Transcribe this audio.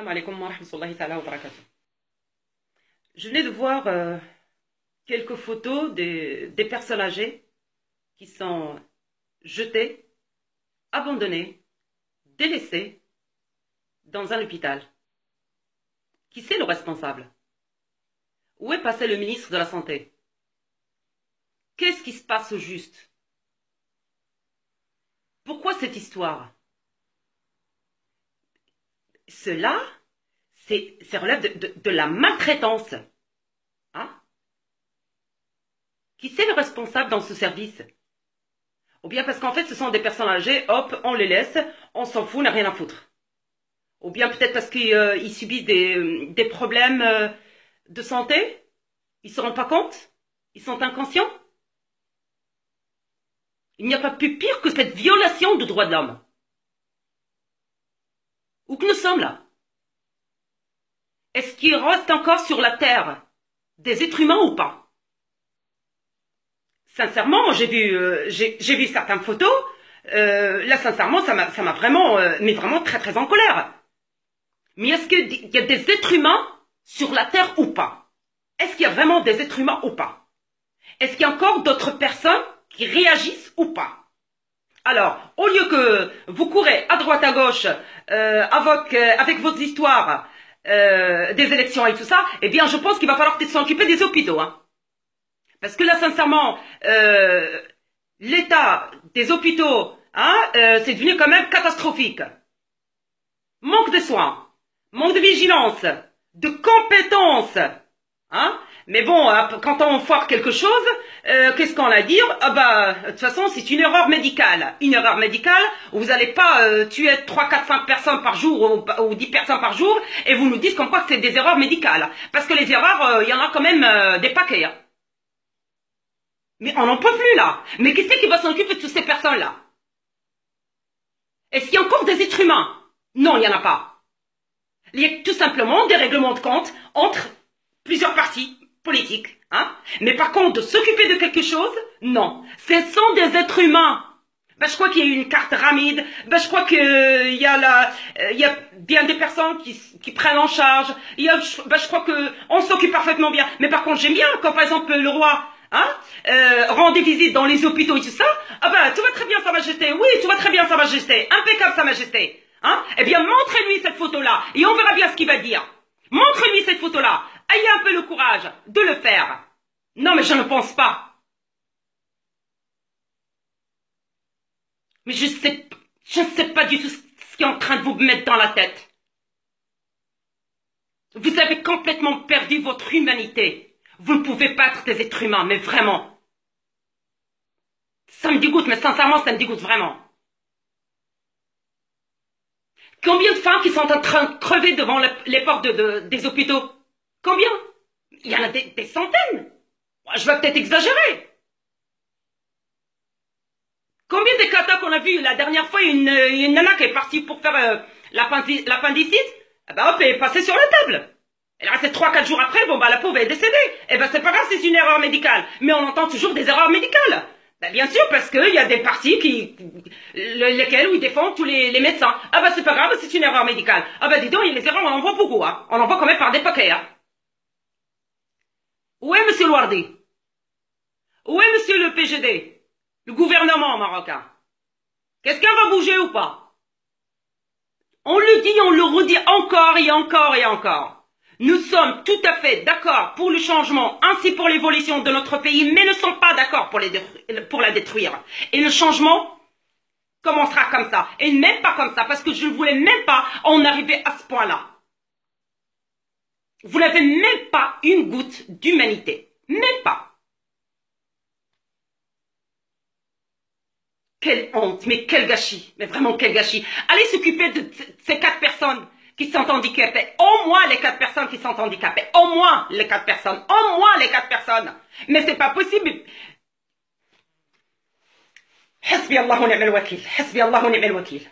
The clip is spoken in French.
Salam alaikum wa rahmatullahi ta'ala wa barakatuh. Je venais de voir quelques photos des personnes âgées qui sont jetées, abandonnées, délaissées dans un hôpital. Qui c'est le responsable? Où est passé le ministre de la Santé? Qu'est-ce qui se passe au juste? Pourquoi cette histoire? Cela, ça relève de la maltraitance. Hein? Qui c'est le responsable dans ce service? Ou bien parce qu'en fait, ce sont des personnes âgées, hop, on les laisse, on s'en fout, on n'a rien à foutre. Ou bien peut-être parce qu'ils subissent des problèmes de santé, ils ne se rendent pas compte, ils sont inconscients. Il n'y a pas plus pire que cette violation de droits de l'homme. Où que nous sommes là? Est-ce qu'il reste encore sur la terre des êtres humains ou pas? Sincèrement, moi j'ai vu certaines photos. Là, sincèrement, ça m'a vraiment, mais vraiment très très en colère. Mais est-ce qu'il y a des êtres humains sur la terre ou pas? Est-ce qu'il y a vraiment des êtres humains ou pas? Est-ce qu'il y a encore d'autres personnes qui réagissent ou pas? Alors, au lieu que vous courez à droite à gauche avec vos histoires des élections et tout ça, eh bien, je pense qu'il va falloir peut-être s'occuper des hôpitaux. Hein. Parce que là, sincèrement, l'état des hôpitaux, hein, c'est devenu quand même catastrophique. Manque de soins, manque de vigilance, de compétences. Hein. Mais bon, quand on foire quelque chose, qu'est-ce qu'on a à dire? Ah bah, de toute façon, c'est une erreur médicale. Une erreur médicale où vous n'allez pas tuer 3, 4, 5 personnes par jour ou 10 personnes par jour et vous nous dites comme quoi que c'est des erreurs médicales. Parce que les erreurs, il y en a quand même des paquets. Hein. Mais on n'en peut plus là. Mais qui c'est qui va s'occuper de toutes ces personnes-là? Est-ce qu'il y a encore des êtres humains? Non, il n'y en a pas. Il y a tout simplement des règlements de compte entre plusieurs partis politiques. Hein? Mais par contre, de s'occuper de quelque chose, non. Ce sont des êtres humains. Ben, je crois qu'il y a une carte Ramide. Ben, je crois qu'il y a bien des personnes qui prennent en charge. Je crois qu'on s'occupe parfaitement bien. Mais par contre, j'aime bien quand, par exemple, le roi rend des visites dans les hôpitaux et tout ça. Ah ben, tout va très bien, Sa Majesté. Oui, tout va très bien, Sa Majesté. Impeccable, Sa Majesté. Hein? Eh bien, montrez-lui cette photo-là et on verra bien ce qu'il va dire. Montrez-lui cette photo-là. Ayez un peu le courage de le faire. Non, mais je ne pense pas. Mais je ne sais pas du tout ce qui est en train de vous mettre dans la tête. Vous avez complètement perdu votre humanité. Vous ne pouvez pas être des êtres humains, mais vraiment. Ça me dégoûte, mais sincèrement, ça me dégoûte vraiment. Combien de femmes qui sont en train de crever devant les portes des hôpitaux? Combien? Il y en a des centaines. Je vais peut-être exagérer. Combien de catas qu'on a vu la dernière fois, une nana qui est partie pour faire l'appendicite, eh ben hop, elle est passée sur la table. Elle est restée 3-4 jours après, bon bah la pauvre est décédée. Eh ben c'est pas grave, c'est une erreur médicale. Mais on entend toujours des erreurs médicales. Ben, bien sûr, parce qu'il y a des partis lesquels où ils défendent tous les médecins. Ah ben c'est pas grave, c'est une erreur médicale. Ah ben dis donc, les erreurs, on en voit beaucoup. Hein. On en voit quand même par des paquets. Hein. Où est monsieur Louardi? Où est monsieur le PGD? Le gouvernement marocain? Qu'est-ce qu'on va bouger ou pas? On le dit, on le redit encore et encore et encore. Nous sommes tout à fait d'accord pour le changement ainsi pour l'évolution de notre pays, mais ne sommes pas d'accord pour la détruire. Et le changement commencera comme ça. Et même pas comme ça, parce que je ne voulais même pas en arriver à ce point-là. Vous n'avez même pas une goutte d'humanité. Même pas. Quelle honte, mais quel gâchis. Mais vraiment quel gâchis. Allez s'occuper de ces 4 personnes qui sont handicapées. Au moins les 4 personnes qui sont handicapées. Au moins les 4 personnes. Au moins les 4 personnes. Mais c'est pas possible. Hasbi Allahu ni'mal wakil. Hasbi Allahu ni'mal wakil.